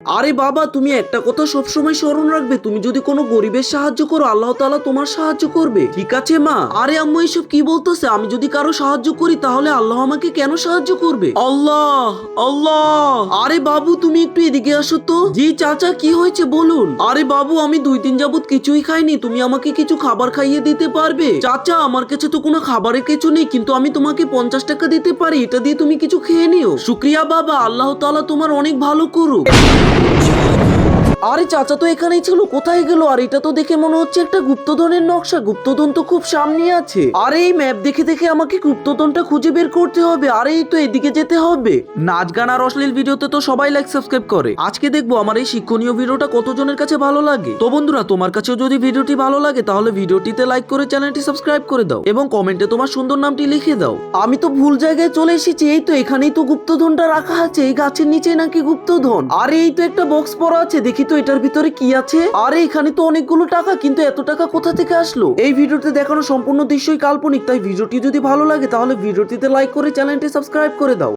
আরে বাবা, তুমি একটা কথা সবসময় স্মরণ রাখবে, তুমি যদি কোনো গরিবের সাহায্য করো আল্লাহ তাআলা তোমার সাহায্য করবে, ঠিক আছে মা? আরে আম্মু এসব কি বলতেছে? আমি যদি কারো সাহায্য করি তাহলে আল্লাহ আমাকে কেন সাহায্য করবে? আল্লাহ, আল্লাহ। আরে বাবু, তুমি একটু এদিকে আসো তো। জি চাচা, কি হয়েছে বলুন। আরে বাবু, আমি 2 দিন যাবত কিছুই খাইনি, তুমি আমাকে কিছু খাবার খাইয়ে দিতে পারবে? চাচা, আমার কাছে তো কোনো খাবারের কিছু নেই, কিন্তু আমি তোমাকে 50 টাকা দিতে পারি, এটা দিয়ে তুমি কিছু খেয়ে নিও। শুক্রিয়া বাবা, আল্লাহ তাআলা তোমার অনেক ভালো করুক। আরে চাচা তো এখানেই ছিল, কোথায় গেল? আর এটা তো দেখে মনে হচ্ছে একটা গুপ্তধনের নকশা, গুপ্তধন তো খুব সামনে আছে। আরে এই ম্যাপ দেখে দেখে আমাকে গুপ্তধনটা খুঁজে বের করতে হবে। আরে এই তো এদিকে যেতে হবে। নাচ গান আর অশ্লীল ভিডিওতে তো সবাই লাইক সাবস্ক্রাইব করে, আজকে দেখবো আমার এই শিক্ষণীয় ভিডিওটা কতজনের কাছে ভালো লাগে। তো বন্ধুরা, তোমার কাছেও যদি ভিডিওটি ভালো লাগে তাহলে ভিডিওটিতে লাইক করে চ্যানেলটি সাবস্ক্রাইব করে দাও এবং কমেন্টে তোমার সুন্দর নামটি লিখে দাও। আমি তো ভুল জায়গায় চলে এসেছি, এই তো এখানেই তো গুপ্তধনটা রাখা আছে, এই গাছের নিচে নাকি গুপ্তধন। আরে এই তো একটা বক্স পড়া আছে, দেখি তো এটার ভিতরে কি আছে। আরে এখানে তো অনেকগুলো টাকা, কিন্তু এত টাকা কোথা থেকে আসলো? এই ভিডিওতে দেখানো সম্পূর্ণ দৃশ্যই কাল্পনিক, তাই ভিডিওটি যদি ভালো লাগে তাহলে ভিডিওটিতে লাইক করে চ্যানেলটি সাবস্ক্রাইব করে দাও।